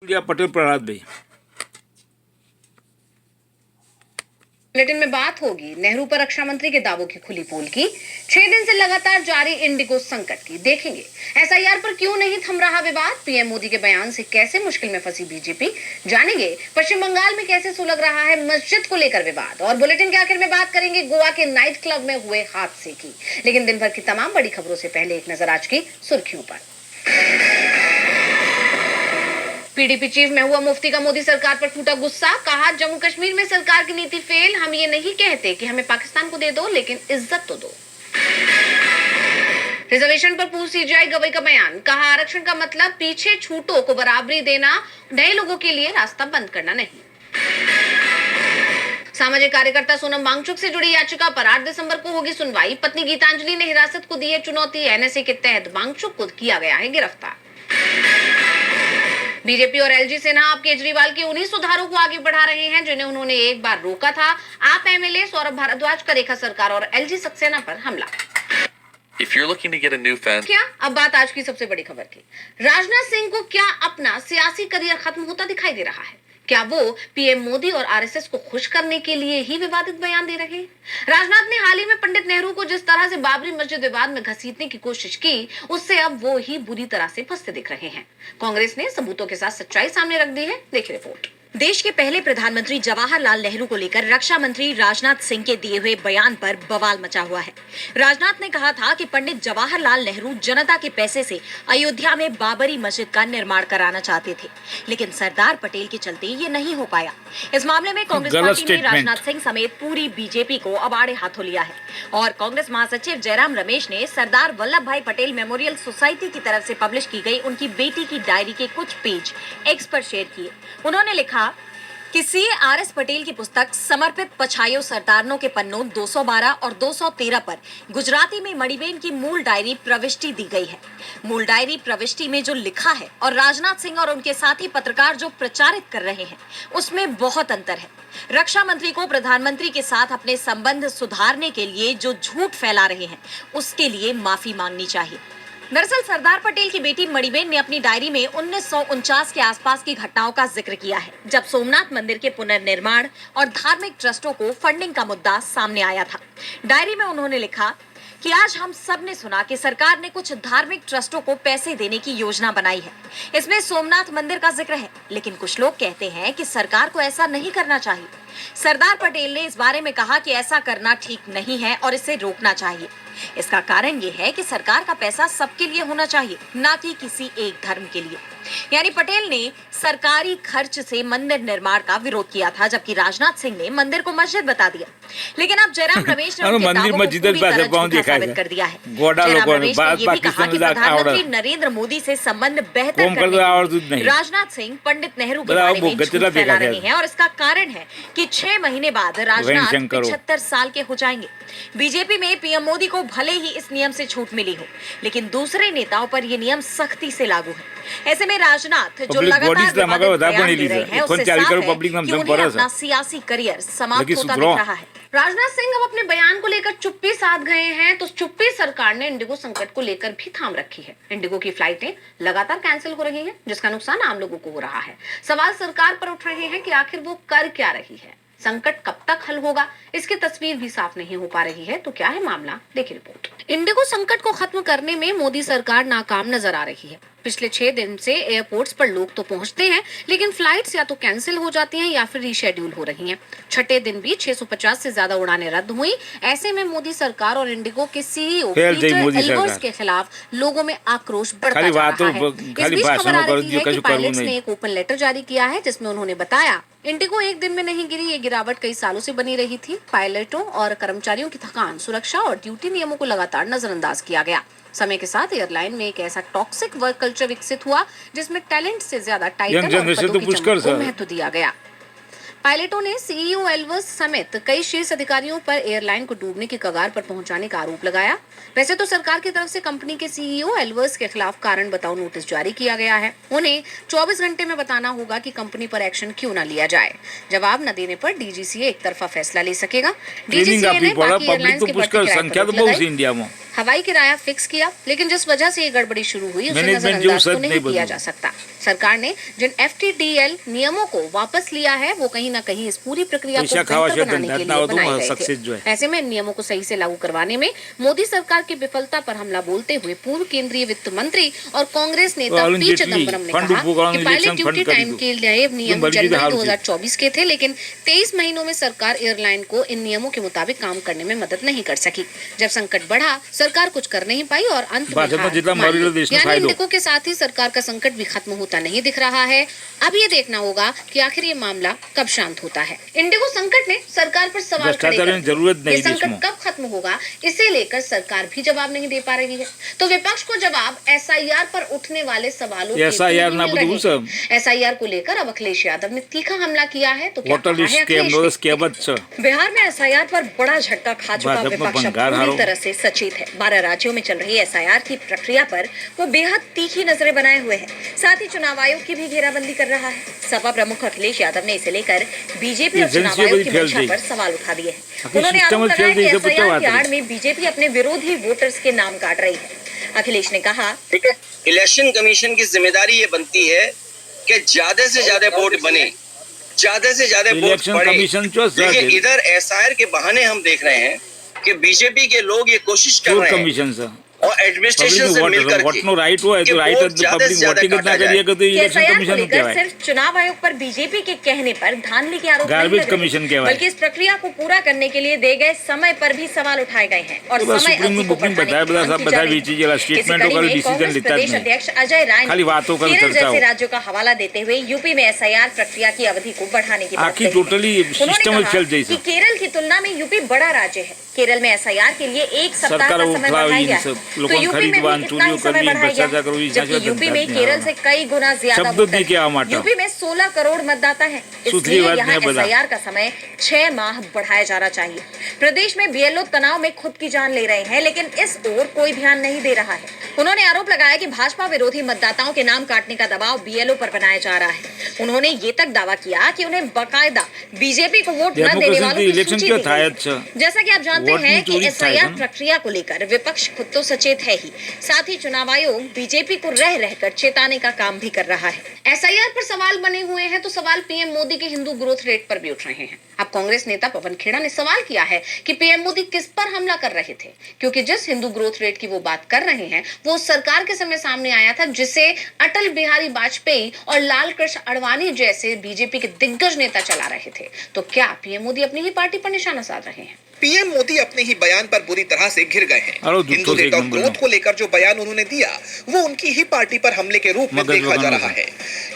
India Patel Prahlad भाई। Bulletin में बात होगी नेहरू पर रक्षा मंत्री के दावों की खुली पोल की, 6 दिन से लगातार जारी इंडिगो संकट की। देखेंगे एसआईआर पर क्यों नहीं थम रहा विवाद, पीएम मोदी के बयान से कैसे मुश्किल में फंसी बीजेपी। जानेंगे पश्चिम बंगाल में कैसे सुलग रहा है मस्जिद को लेकर विवाद। और बुलेटिन के आखिर में बात करेंगे गोवा के नाइट क्लब में हुए हादसे की। लेकिन दिन भर की तमाम बड़ी खबरों से पहले एक नजर आज की सुर्खियों पर। पीडीपी चीफ महबूबा मुफ्ती का मोदी सरकार पर फूटा गुस्सा, कहा जम्मू कश्मीर में सरकार की नीति फेल। हम ये नहीं कहते कि हमें पाकिस्तान को दे दो, लेकिन इज्जत तो दो। रिजर्वेशन पर पूर्व सीजीआई गवई का बयान, कहा आरक्षण का मतलब पीछे छूटों को बराबरी देना, नए लोगों के लिए रास्ता बंद करना नहीं। सामाजिक कार्यकर्ता सोनम वांगचुक से जुड़ी याचिका पर 8 दिसंबर को होगी सुनवाई। पत्नी गीतांजलि ने हिरासत को दी है चुनौती, एनएसए के तहत वांगचुक को किया गया है गिरफ्तार। बीजेपी और एलजी सिन्हा अब केजरीवाल के उन्हीं सुधारों को आगे बढ़ा रहे हैं जिन्हें उन्होंने एक बार रोका था। आप एमएलए सौरभ भारद्वाज का रेखा सरकार और एलजी सक्सेना पर हमला। If you're looking to get a new fan... क्या अब बात आज की सबसे बड़ी खबर की। राजनाथ सिंह को क्या अपना सियासी करियर खत्म होता दिखाई दे रहा है? क्या वो पीएम मोदी और आरएसएस को खुश करने के लिए ही विवादित बयान दे रहे हैं? राजनाथ ने हाल ही में पंडित नेहरू को जिस तरह से बाबरी मस्जिद विवाद में घसीटने की कोशिश की, उससे अब वो ही बुरी तरह से फंसते दिख रहे हैं। कांग्रेस ने सबूतों के साथ सच्चाई सामने रख दी है। देखिए रिपोर्ट। देश के पहले प्रधानमंत्री जवाहरलाल नेहरू को लेकर रक्षा मंत्री राजनाथ सिंह के दिए हुए बयान पर बवाल मचा हुआ है। राजनाथ ने कहा था कि पंडित जवाहरलाल नेहरू जनता के पैसे से अयोध्या में बाबरी मस्जिद का निर्माण कराना चाहते थे, लेकिन सरदार पटेल के चलते ये नहीं हो पाया। इस मामले में कांग्रेस पार्टी ने राजनाथ सिंह समेत पूरी बीजेपी को अब आड़े हाथों लिया है और कांग्रेस महासचिव जयराम रमेश ने सरदार वल्लभ भाई पटेल मेमोरियल सोसाइटी की तरफ से पब्लिश की गई उनकी बेटी की डायरी के कुछ पेज एक्स पर शेयर किए। उन्होंने लिखा कि सीए आरएस पटेल की पुस्तक समर्पित पछायो सरदारनों के पन्नों 212 और 213 पर गुजराती में मणिबेन की मूल डायरी प्रविष्टि दी गई है। मूल डायरी प्रविष्टि में जो लिखा है और राजनाथ सिंह और उनके साथी पत्रकार जो प्रचारित कर रहे हैं, उसमें बहुत अंतर है। रक्षा मंत्री को प्रधानमंत्री के साथ अपने संबंध सुधारने के लिए जो झूठ फैला रहे हैं, उसके लिए माफी मांगनी चाहिए। दरअसल सरदार पटेल की बेटी मणिबेन ने अपनी डायरी में 1949 के आसपास की घटनाओं का जिक्र किया है, जब सोमनाथ मंदिर के पुनर्निर्माण और धार्मिक ट्रस्टों को फंडिंग का मुद्दा सामने आया था। डायरी में उन्होंने लिखा कि आज हम सब ने सुना कि सरकार ने कुछ धार्मिक ट्रस्टों को पैसे देने की योजना बनाई है। इसमें सोमनाथ मंदिर का जिक्र है, लेकिन कुछ लोग कहते हैं कि सरकार को ऐसा नहीं करना चाहिए। सरदार पटेल ने इस बारे में कहा कि ऐसा करना ठीक नहीं है और इसे रोकना चाहिए। इसका कारण ये है कि सरकार का पैसा सबके लिए होना चाहिए, ना कि किसी एक धर्म के लिए। यानी पटेल ने सरकारी खर्च से मंदिर निर्माण का विरोध किया था, जबकि राजनाथ सिंह ने मंदिर को मस्जिद बता दिया। लेकिन अब जयराम रमेश ने उनके दावों को पूरी तरह झूठा साबित कर दिया है। जयराम रमेश ने ये भी कहा कि प्रधानमंत्री नरेंद्र मोदी से संबंध बेहतर करने के राजनाथ सिंह पंडित नेहरू के बारे में झूठ फैला रहे हैं और इसका कारण है कि 6 महीने बाद राजनाथ 75 साल के हो जाएंगे। बीजेपी में पीएम मोदी को भले ही इस नियम से छूट मिली हो, लेकिन दूसरे नेताओं पर ये नियम सख्ती से लागू है। ऐसे में राजनाथ जो लगातार बयान दे रहे हैं, उससे साफ है कि उन्हें अपना सियासी करियर समाप्त होता दिख रहा है। राजनाथ सिंह अब अपने बयान को लेकर चुप्पी साध गए हैं, तो चुप्पी सरकार ने इंडिगो संकट को लेकर भी थाम रखी है। इंडिगो की फ्लाइटें लगातार कैंसिल हो रही हैं, जिसका नुकसान आम लोगों को हो रहा है। सवाल सरकार पर उठ रहे हैं कि आखिर वो कर क्या रही है, संकट कब तक हल होगा, इसकी तस्वीर भी साफ नहीं हो पा रही है। तो क्या है मामला, देखिए रिपोर्ट। इंडिगो संकट को खत्म करने में मोदी सरकार नाकाम नजर आ रही है। पिछले 6 दिन से एयरपोर्ट्स पर लोग तो पहुंचते हैं, लेकिन फ्लाइट्स या तो कैंसिल हो जाती हैं या फिर रीशेड्यूल हो रही हैं। छठे दिन भी 650 से ज्यादा उड़ानें रद्द हुई। ऐसे में मोदी सरकार और इंडिगो के सीईओ पीटर एल्बर्स के खिलाफ लोगों में आक्रोश बढ़ता जा रहा है। इस बीच खबर आ रही है कि पायलट्स ने एक ओपन लेटर जारी किया है, जिसमें उन्होंने बताया इंडिगो एक दिन में नहीं गिरी, ये गिरावट कई सालों से बनी रही थी। पायलटों और कर्मचारियों की थकान, सुरक्षा और ड्यूटी नियमों को लगातार नजरअंदाज किया गया। समय के साथ एयरलाइन में एक ऐसा टॉक्सिक वर्क कल्चर विकसित हुआ जिसमें टैलेंट से ज्यादा टाइटल और पदों की जंग को महत्व दिया गया। पायलटों ने सीईओ एल्बर्स समेत कई शीर्ष अधिकारियों पर एयरलाइन को डूबने की कगार पर पहुंचाने का आरोप लगाया। वैसे तो सरकार की तरफ से कंपनी के सीईओ एल्बर्स के खिलाफ कारण बताओ नोटिस जारी किया गया है। उन्हें 24 घंटे में बताना होगा कि कंपनी पर एक्शन क्यों न लिया जाए। जवाब न देने पर डीजीसीए एक तरफा फैसला ले सकेगा। डीजीसीए ने बाकी एयरलाइंस के बढ़ती किराए पर रोक लगाई। हवाई किराया फिक्स किया, लेकिन जिस वजह से ये गड़बड़ी शुरू हुई उसे मैनेजमेंट जो नजरअंदाज तो सच नहीं नहीं किया बदली। जा सकता। सरकार ने जिन FTTL नियमों को वापस लिया है वो कहीं ना कहीं इस पूरी प्रक्रिया को पैसा खावा बेहतर से बनाने के धंधा लिए हो तो बनाए गए सक्सेस जो थे। है। ऐसे में इन नियमों को सही से लागू करवाने में मोदी सरकार की विफलता पर हमला बोलते हुए पूर्व केंद्रीय वित्त मंत्री और कांग्रेस नेता अरुण पी जेटली चिदम्बरम ने फंड कहा उपभोगाओं कि ने pilot election duty fund time कर के नए नियम बल्कि जनवरी हाल थी। 2024 के थे, लेकिन 23 महीनों में सरकार एयरलाइन को इन नियमों के मुताबिक काम करने में मदद नहीं कर सकी। जब संकट बढ़ा, सरकार कुछ कर नहीं पाई और अंत में भाजपा हार जितना मान मरी ली। देश में यानी फायदो। इंडिगो के साथ ही सरकार का संकट भी खत्म होता नहीं दिख रहा है। अब ये देखना होगा कि आखिर ये मामला कब शांत होता है। इंडिगो संकट ने सरकार पर सवाल खड़े भ्रष्टाचार कर में दिए। जरूरत नहीं ये देश संकट में। कब खत्म होगा, इसे लेकर सरकार भी जवाब नहीं दे पा रही है। तो विपक्ष को जवाब SIR पर उठने वाले सवालों के भी SIR ना मिल रहे बुझू सब। हैं। SIR को लेकर अब अखिलेश यादव ने तीखा हमला किया है। तो क्या होटल कहा है स्कैम अखिलेश ने? स्कैम बच्चा बिहार में SIR पर बड़ा झटका खा चुका भाजपा विपक्ष अब बंगाल पूरी हारो। तरह से सचेत है। 12 राज्यों में चल रही SIR की प्रक्रिया पर वो बेहद तीखी नजरें बनाए हुए है। साथ ही चुनाव आयोग की भी घेराबंदी कर रहा है। सपा प्रमुख अखिलेश यादव ने इसे लेकर बीजेपी और चुनाव आयोग की मंशा पर सवाल उठा दिए हैं। अखिलेश उन्होंने सिस्टम आरोप में लगाया फेल कि दी, इसे SIR पूछो की बात आड़ में बीजेपी अपने विरोधी वोटर्स के नाम काट रही है। अखिलेश ने कहा, ठीक है, इलेक्शन कमीशन की जिम्मेदारी ये बनती है कि ज्यादा से ज्यादा वोट बने, ज्यादा से ज्यादा वोट इलेक्शन पड़े। कमीशन जो लेकिन इधर SIR के बहाने हम देख रहे हैं कि बीजेपी के लोग ये कोशिश कर रहे हैं कमीशन से और एडमिनिस्ट्रेशन से मिलकर वोट नो राइट हुआ है कि तो राइट वोट ज्यादा से पब्लिक ज्यादा वोटिंग काटा कितना जाए। करिएगा तो कि इलेक्शन SIR को कमीशन में क्या लेकर है। सिर्फ चुनाव आयोग पर बीजेपी के कहने पर धांधली के आरोप नहीं गार्बेज लग रहे, कमीशन कहवाए। बल्कि इस प्रक्रिया को पूरा करने के लिए दे गए समय पर भी सवाल उठाए गए हैं और तो बस समय सुप्रीम अवधि में को बुकिंग बढ़ाने बताया की बता मांग सब की बताया जा रही बीच चीज है। स्टेटमेंट इसी होगा कड़ी में डिसीजन कांग्रेस लेता प्रदेश नहीं अध्यक्ष अजय राय खाली ने बातों का केरल चर्चा जैसे हो। राज्यों का हवाला देते हुए यूपी में SIR प्रक्रिया की अवधि को बढ़ाने की बात आखिर कही है। totally उन्होंने system में कहा चल जैसा। कि केरल की तुलना में यूपी बड़ा राज्य है। केरल में SIR के लिए 1 सप्ताह सरकार का समय उठला बढ़ाया हुई गया सब है, लोगों तो यूपी खरीद में बांध भी इतना ही चोरियों समय करनी, बढ़ाया भ्रष्टाचार करो, गया, इस जबकि जैसा यूपी में धंधा केरल से कई गुना ज्यादा शब्द वोटर नहीं हैं। क्या माटा। यूपी में 16 करोड़ मतदाता हैं, सुथरी इसलिए बात यहाँ नहीं बता। SIR का समय 6 माह बढ़ाया जाना चाहिए। प्रदेश में BLO तनाव में खुद की जान ले रहे हैं, लेकिन इस ओर कोई ध्यान नहीं दे रहा है। उन्होंने आरोप लगाया कि भाजपा विरोधी मतदाताओं के नाम काटने का दबाव BLO पर बनाया जा रहा है। उन्होंने ये तक दावा किया कि उन्हें बाकायदा बीजेपी को वोट न देने वालों की इलेक्शन सूची क्यों दी था गई है। अच्छा जैसा कि आप जानते वोट हैं नहीं कि चोरी था SIR इसमें। प्रक्रिया को लेकर विपक्ष खुद तो सचेत है ही, साथ ही चुनाव आयोग बीजेपी को रह रहकर चेताने का काम भी कर रहा है। SIR पर सवाल बने हुए हैं तो सवाल PM मोदी के हिंदू ग्रोथ रेट पर भी उठ रहे हैं। अब कांग्रेस नेता पवन खेड़ा ने सवाल किया है कि PM मोदी किस पर हमला कर रहे थे, क्योंकि जिस हिंदू ग्रोथ रेट की वो बात कर रहे हैं वो उस सरकार के समय सामने आया था जिसे अटल बिहारी वाजपेयी और लाल कृष्ण आडवाणी जैसे बीजेपी के दिग्गज नेता चला रहे थे। तो क्या PM मोदी अपनी ही पार्टी पर निशाना साध रहे हैं? पीएम मोदी अपने ही बयान पर बुरी तरह से घिर गए हैं। अरे हिंदू से एक नेता नंबर ग्रोथ में। को लेकर जो बयान उन्होंने दिया वो उनकी ही पार्टी पर हमले के रूप में मगज देखा जा लगाना रहा है।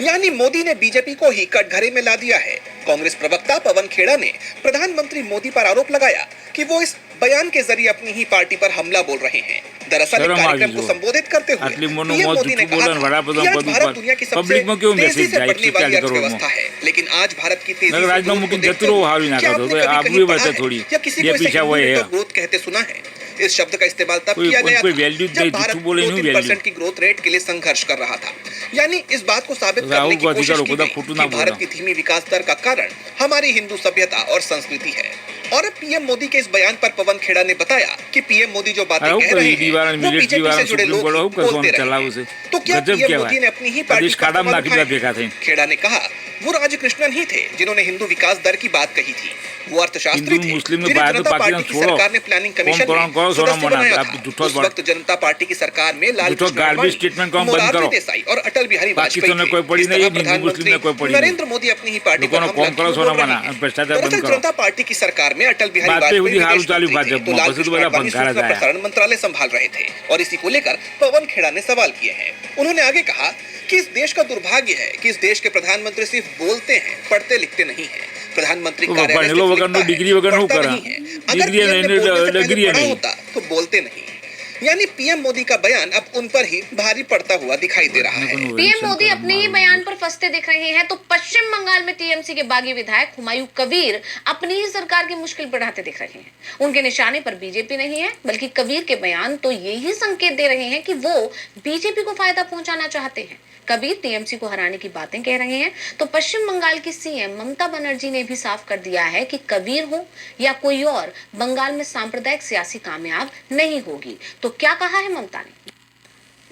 यानी मोदी ने बीजेपी को ही कटघरे में ला दिया है। कांग्रेस प्रवक्ता पवन खेड़ा ने प्रधानमंत्री मोदी पर आरोप लगाया कि वो इस बयान के जरिए अपनी ही पार्टी पर हमला बोल रहे हैं। दरअसल शर्म एक आ कार्यक्रम गई को जो। संबोधित करते हुए आटली मोनो पीएम मौत मोदी ने झूठू कहा बोलन, बड़ा था कि आज पद भारत ऊपर। दुनिया की सबसे पब्लिक में क्यों तेजी मैसेज से जाए बढ़ने वाली 140 करोड़ में? अर्थव्यवस्था है, लेकिन आज भारत की तेजी अगर से राजनाथ ग्रोथ को मुखी देखते जतरो हुए हावी ना क्या करतो, आपने तो कभी आप कहीं भी पढ़ा बचा है थोड़ी। या किसी ये को इसे पीछा हिंदू हुआ है। नेता ग्रोथ कहते सुना है? इस शब्द का इस्तेमाल तब कोई- किया गया कोई था वैल्यू जब दे, भारत झूठ बोले नहीं 2-3% वैल्यू। की ग्रोथ रेट के लिए संघर्ष कर रहा था। यानी इस बात को साबित राहुल करने की को कोशिश अधिकार की खुदा गई खुटू ना कि भारत बोला। की धीमी विकास दर का कारण हमारी हिंदू सभ्यता और संस्कृति है। और अब पीएम मोदी के इस बयान पर पवन खेड़ा ने बताया कि पीएम मोदी जो बातें अरे कह वो रहे ईडी वाला, हैं वो मिलिट्री बीजेपी वाला, से जुड़े सुप्रीम लोग कोर्ट ही हो, कसम बोलते चला रहे उसे। हैं। तो क्या गजब पीएम क्या मोदी है? ने अपनी ही पार्टी प्रदेश का खाड़ा में सवाल नाकी पे उठाया? फेंका थे। खेड़ा ने कहा वो राजकृष्णन ही थे जिन्होंने हिंदू विकास दर की बात कही थी। वो अर्थशास्त्री हिंदू थे मुस्लिम में जिन्हें बात तो जनता पाकिस्तान पार्टी की छोड़ो। सरकार ने प्लानिंग कमीशन कौन में कौन सोना सदस्य मना बनाया आप था। झूठा उस बात। वक्त जनता पार्टी की सरकार में लाल झूठा कृष्ण गार्बेज आडवाणी, स्टेटमेंट को हम बंद मोरारजी करो। देसाई और अटल बिहारी पाकिस्तान वाजपेयी में कोई पड़ी इस नहीं, तरह हिंदू मुस्लिम में कोई पड़ी प्रधानमंत्री नहीं। नरेंद्र मोदी अपनी ही पार्टी लोगों पर ने हमला कौन करो क्यों सोना बोल रहे मना, हैं? भ्रष्टाचार बंद दरअसल करो। जनता पार्टी की सरकार में अटल बिहारी बात पे वाजपेयी हुई हाल विदेश चालू मंत्री थे, भाजपा तो में, लाल बस तो कृष्ण बड़ा आडवाणी भंगारा सूचना जाया। प्रसारण मंत्रालय संभाल रहे थे। और इसी को लेकर पवन खेड़ा ने सवाल किए हैं। उन्होंने आगे कहा कि इस देश का दुर्भाग्य है कि इस देश के प्रधानमंत्री सिर्फ बोलते हैं, पढ़ते लिखते नहीं है। प्रधानमंत्री तो कार्यालय पढ़ने लो सिर्फ वगैरह लिखता है, डिग्री वगैरह पढ़ता करा। नहीं है। अगर डिग्री पीएम ने नहीं, बोलने से पहले डिग्री पढ़ा नहीं। होता तो बोलते नहीं। यानी पीएम मोदी का बयान अब उन पर ही भारी पड़ता हुआ दिखाई दे रहा है। PM मोदी अपने ही बयान पर फंसते दिख रहे हैं तो पश्चिम बंगाल में TMC के बागी विधायक हुमायूं कबीर अपनी ही सरकार की मुश्किल बढ़ाते दिख रहे हैं। उनके निशाने पर बीजेपी नहीं है, बल्कि कबीर के बयान तो यही संकेत दे रहे हैं कि वो बीजेपी को फायदा पहुंचाना चाहते हैं। कबीर TMC को हराने की बातें कह रहे हैं तो पश्चिम बंगाल की CM ममता बनर्जी ने भी साफ कर दिया है कि कबीर हो या कोई और, बंगाल में सांप्रदायिक सियासी कामयाब नहीं होगी। तो क्या कहा है ममता ने?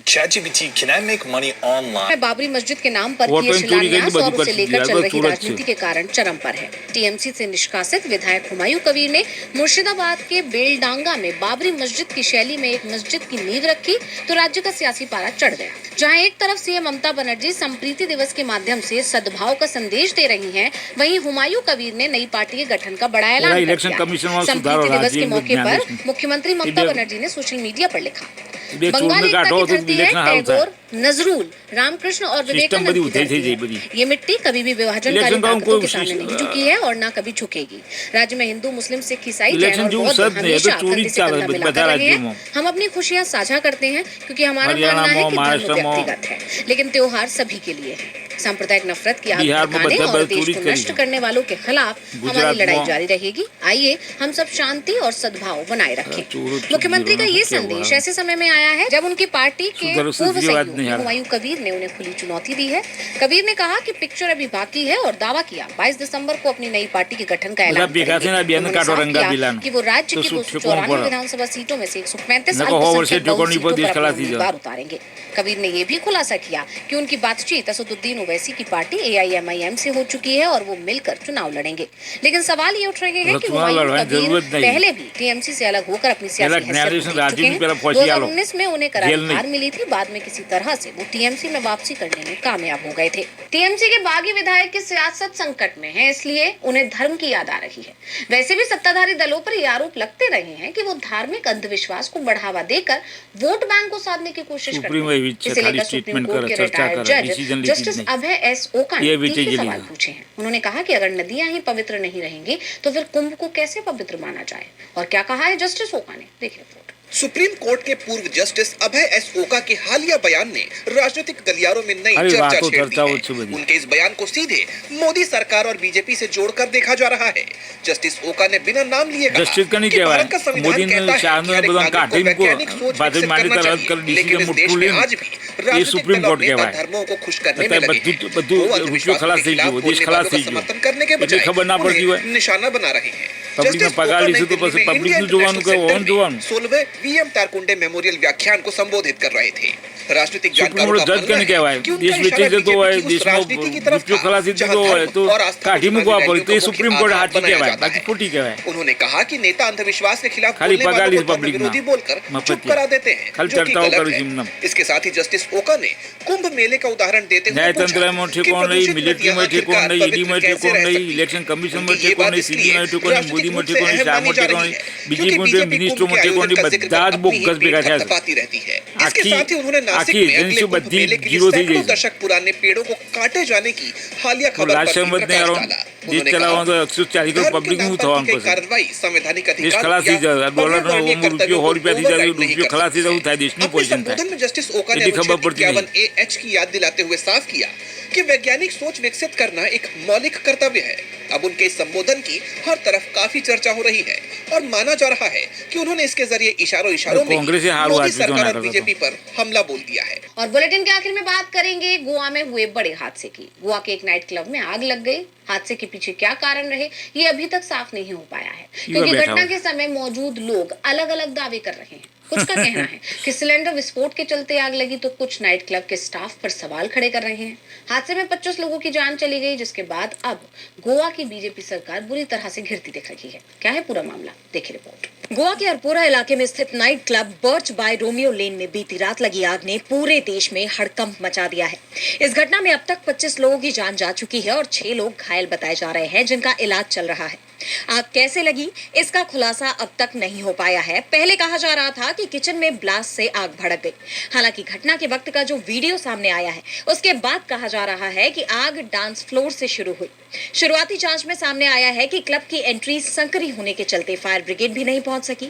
ChatGPT, can I make money online? Babri मस्जिद के नाम पर वो किए तो चोरी शिलान्यास करके और बदू उसे कर लेकर दिया, चल वो रही सूरत से। राजनीति के कारण चरम पर है। टीएमसी से निष्कासित विधायक हुमायूं कबीर ने मुर्शिदाबाद के बेलडांगा में बाबरी मस्जिद की शैली में एक मस्जिद की नींव रखी तो राज्य का सियासी पारा चढ़ गया। जहां एक तरफ सीएम ममता बनर्जी संप्रीति दिवस के माध्यम से सद्भाव का संदेश दे रही हैं, वहीं हुमायूं कबीर ने नई पार्टी के गठन का बड़ा ऐलान कर इलेक्शन दिया है। कमीशन में सुधार संप्रीति होना दिवस के चाहिए, मौके पर विज्ञान मुख्यमंत्री ममता बनर्जी ने सोशल मीडिया पर लिखा, ये चोर बंगाली में काटो की तो धरती है, इलेक्शन हाउस है। टैगोर, नजरुल, रामकृष्ण और विवेकानंद बड़ी की उठे थे धरती जी है। बड़ी। ये मिट्टी कभी भी विभाजनकारी इलेक्शन का ताकतों के उनको सामने नहीं झुकी है और ना कभी झुकेगी। राज्य में हिंदू, मुस्लिम, सिख, ईसाई, जैन इलेक्शन और जो बौद्ध सब है, हमेशा तो चोरी कंधे से चाल कंधा मिलाकर बता रहे राज्यों हैं। में। हम अपनी खुशियां साझा करते हैं क्योंकि हमारा हरियाणा मानना है में, कि महाराष्ट्र धर्म में, व्यक्तिगत है, लेकिन त्योहार सभी के लिए है। सांप्रदायिक नफरत की आग बिहार में भड़काने बदला और चोरी देश को करी नष्ट है। करने वालों के खिलाफ गुजरात हमारी लड़ाई में- जारी रहेगी। आइए हम सब शांति और सद्भाव बनाए रखें। चोर- मुख्यमंत्री का ये क्या हुआ? संदेश ऐसे समय में आया है जब उनकी पार्टी के सुधर से पूर्व की बात सहयोगी नहीं आ रहा। हुमायूं कबीर ने उन्हें खुली चुनौती दी है। कबीर ने कहा कि पिक्चर अभी बाकी है और दावा किया 22 दिसंबर को अपनी नई पार्टी के गठन का ऐलान बेकार से ना करेंगे। बियान उन्होंने काटो साफ रंगा किया बिलान। कि वो राज्य तो की सुख 294 पड़ा। विधानसभा सीटों में से 135 नको होवर से अल्पसंख्यक ठोकर बहु नहीं सीटों पड़ी, पर खलासी अपने जा। उम्मीदवार उतारेंगे। कबीर ने ये भी खुलासा किया कि उनकी बातचीत असदुद्दीन ओवैसी की पार्टी AIMIM से हो चुकी है और वो मिलकर चुनाव लड़ेंगे। लेकिन सवाल ये उठ रहे हैं कि चुनाव हुमायूं लड़वाने कबीर जरूरत नहीं। पहले भी टीएमसी से अलग होकर अपनी सियासी पहला हैसियत न्यायाधीश को राजीव चुके भी हैं। पहला फौजी आलो। 2019 में उन्हें करारी जेल नहीं। हार मिली थी, बाद में किसी तरह से वो टीएमसी में वापसी करने में कामयाब हो गए थे। टीएमसी के बागी विधायक की सियासत संकट में है, इसलिए उन्हें धर्म की याद आ रही है। वैसे भी सत्ताधारी दलों पर ये आरोप लगते रहे हैं कि वो धार्मिक अंधविश्वास को बढ़ावा देकर वोट बैंक को साधने की कोशिश करते सुप्रीम हैं। वही इसे खाली लेकर सुप्रीम स्टेटमेंट कोर्ट कर, के चर्चा रिटायर्ड कर, जज डिसीजन लेती जस्टिस नहीं। अभय S. ओका ये ने भी तीखे चीजें सवाल नहीं। पूछे हैं। उन्होंने कहा कि अगर नदियां ही पवित्र नहीं रहेंगी तो फिर कुंभ को कैसे पवित्र माना जाए, और क्या कहा है जस्टिस ओका ने, देखिए रिपोर्ट। सुप्रीम कोर्ट के पूर्व जस्टिस अभय S. ओका के हालिया बयान ने राजनीतिक गलियारों में नई अरे चर्चा वाह, तो छेड़ चर्चा दी उच्च है। बनी। उनके इस बयान को सीधे मोदी सरकार और बीजेपी से जोड़कर देखा जा रहा है। जस्टिस ओका ने बिना नाम लिए कहा जस्टिस का नहीं कि क्या भारत का है, संविधान मोदी ने कहता है चार कि हर एक बदन नागरिक काटे को इनको, वैज्ञानिक सोच बातें विकसित मानी करना तरह चाहिए। कर डीसी लेकिन के इस देश मुट्ठू में लेन। आज भी ये राजनीतिक सुप्रीम दल कोर्ट अपने कहवा है। धर्मों को खुश करने में बताए लगे हैं। बद्दू वो रुपये अंधविश्वास खलास के ही खिलाफ जो देश बोलने खलास वालों का ही जो समर्थन करने के इतनी बजाय खबर ना पड़ती हुआ उन्हें निशाना बना रहे हैं। पब्लिक ने जस्टिस पगार ओका ली नई से तो बस दिल्ली में पब्लिक इंडियन ने जो इंटरनेशनल उनको सेंटर ओन जो में 16वें VM तारकुंडे मेमोरियल व्याख्यान को संबोधित कर रहे थे। राजनीतिक सुप्रीम जानकारों कोर्ट का जज करने मानना क्या है है कि उनका देश में इशारा चीजें तो है बीजेपी की देश उस में राजनीति की तरफ जो था, खलासी जहां जो है धर्म तो और आस्था काठी में को को चुनावी बोलते रैलियों का सुप्रीम मुख्य कोर्ट आधार हाथी बनाया क्या है जाता बाकी फुटी क्या है। उन्होंने कहा कि नेता अंधविश्वास के खिलाफ खाली बोलने वालों पगार को इस धर्म पब्लिक विरोधी ना। बोलकर मफत चुप क्या। करा देते हैं, खाली जो कि चर्चाओं गलत करो है। सिमनम। इसके साथ ही जस्टिस ओका ने कुंभ मेले का उदाहरण देते हुए न्यायतंत्र पूछा में कि ठेकों नहीं, प्रदूषित मिलिट्री नदियां में ठेकों आखिरकार नहीं, ईडी में पवित्र कैसे ठेकों रह नहीं, सकती हैं? इलेक्शन कमीशन में उनकी ये ठेकों बात नहीं, इसलिए सीबी में ठेकों नहीं, मोदी राजनीतिक में रूप से ठेकों नहीं, अहम शाह मानी में जा ठेकों रही नहीं, है, बीजेपी क्योंकि में बीजेपी मिनिस्ट्रों कुंभ में के ठेकों आयोजन नहीं, का जिक्र बदाज अपनी बुक ही गज पेट बेगा थे थपथपाती रहती है। इसके आखी साथ ही उन्होंने नासिक आखी में अगले जनसु कुंभ बद्दी मेले के लिए जीरो थी सैकड़ों जैसी दशक पुराने पेड़ों को काटे जाने की हालिया खबर पर राष्ट्र भी मत नहीं प्रकाश आ डाला। देश उन्होंने चला कहा, तो 140 करोड़ धर्म के पब्लिक नाम में पर था की गई उनको कार्रवाई संवैधानिक देश अधिकार खलासी या डॉलर पर्यावरणीय रुपये कर्तव्यों को ₹100 थी ओवरराइड नहीं रुपये कर खलासी सकते। था देश नहीं अपने पोजीशन था संबोधन में जस्टिस ओका ने इतनी खबर अनुच्छेद पड़ती नहीं 51A(H) की याद दिलाते हुए साफ किया कि वैज्ञानिक सोच विकसित करना एक मौलिक कर्तव्य है। अब उनके इस संबोधन की हर तरफ काफी चर्चा हो रही है और माना जा रहा है कि उन्होंने इसके जरिए इशारों में कांग्रेस से हार हुआ मोदी थी जो सरकार ना और करता बीजेपी पर हमला बोल दिया है। और बुलेटिन के आखिर में बात करेंगे गोवा में हुए बड़े हादसे की। गोवा के एक नाइट क्लब में आग लग गई। हादसे के पीछे क्या कारण रहे ये अभी तक साफ नहीं हो पाया है, क्योंकि घटना के समय मौजूद लोग अलग अलग दावे कर रहे हैं। कुछ का कहना है कि सिलेंडर विस्फोट के चलते आग लगी, तो कुछ नाइट क्लब के स्टाफ पर सवाल खड़े कर रहे हैं। हादसे में 25 लोगों की जान चली गई, जिसके बाद अब गोवा की बीजेपी सरकार बुरी तरह से घिरती दिख रही है। क्या है पूरा मामला, देखिए रिपोर्ट। गोवा के अरपोरा इलाके में स्थित night club Birch by Romeo Lane में बीती रात लगी आग ने पूरे देश में हड़कंप मचा दिया है। इस घटना में अब तक 25 लोगों की जान जा चुकी है और 6 लोग घायल बताए जा रहे हैं, जिनका इलाज चल रहा है। आग कैसे लगी इसका खुलासा अब तक नहीं हो पाया है। पहले कहा जा रहा था कि किचन में ब्लास्ट से आग भड़क गई। हालांकि घटना के वक्त का जो वीडियो सामने आया है उसके बाद कहा जा रहा है कि आग डांस फ्लोर से शुरू हुई। शुरुआती जांच में सामने आया है कि क्लब की एंट्री संकरी होने के चलते फायर ब्रिगेड भी नहीं पहुंच सकी।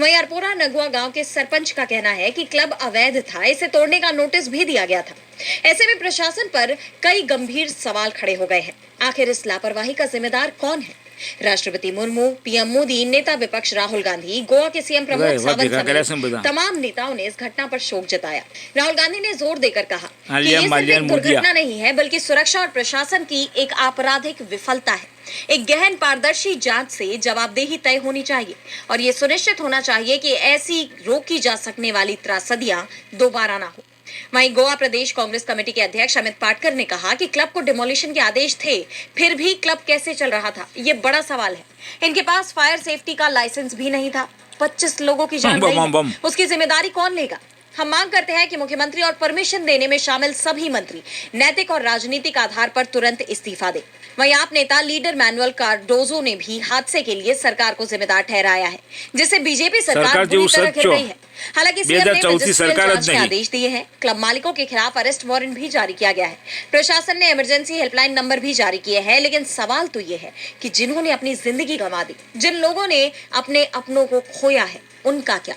वहीं अरपोरा नगुआ गांव के सरपंच का कहना है कि क्लब अवैध था, इसे तोड़ने का नोटिस भी दिया गया था। ऐसे में प्रशासन पर कई गंभीर सवाल खड़े हो गए हैं। आखिर इस लापरवाही का जिम्मेदार कौन है? राष्ट्रपति मुर्मू, पीएम मोदी, नेता विपक्ष राहुल गांधी, गोवा के सीएम प्रमोद वह सावंत देखा, कैसे समेत बता। तमाम नेताओं ने इस घटना पर शोक जताया। राहुल गांधी ने जोर देकर कहा कि आलिया ये सिर्फ मालिया एक मुर्गिया। दुर्घटना नहीं है, बल्कि सुरक्षा और प्रशासन की एक आपराधिक विफलता है। एक गहन पारदर्शी जांच से जवाबदेही तय होनी चाहिए और ये सुनिश्चित होना चाहिए कि ऐसी रोकी जा सकने वाली त्रासदियां दोबारा ना हो। वहीं गोवा प्रदेश कांग्रेस कमेटी के अध्यक्ष अमित पाटकर ने कहा कि क्लब को डिमोलिशन के आदेश थे, फिर भी क्लब कैसे चल रहा था, ये बड़ा सवाल है। इनके पास फायर सेफ्टी का लाइसेंस भी नहीं था। 25 लोगों की जान गई है, उसकी जिम्मेदारी कौन लेगा? हम मांग करते हैं कि मुख्यमंत्री और परमिशन देने में शामिल सभी मंत्री नैतिक और राजनीतिक आधार पर तुरंत इस्तीफा दें। वहीं आप नेता लीडर मैनुअल कार्डोजो ने भी हादसे के लिए सरकार को जिम्मेदार ठहराया है, जिसे बीजेपी सरकार बुरी तरह घेर रही है। हालांकि सीएम ने मजिस्ट्रियल जांच के आदेश दिए हैं। क्लब मालिकों के खिलाफ अरेस्ट वारंट भी जारी किया गया है। प्रशासन ने इमरजेंसी हेल्पलाइन नंबर भी जारी किए हैं। लेकिन सवाल तो ये है कि जिन्होंने अपनी जिंदगी गंवा दी, जिन लोगों ने अपने अपनों को खोया है, उनका क्या?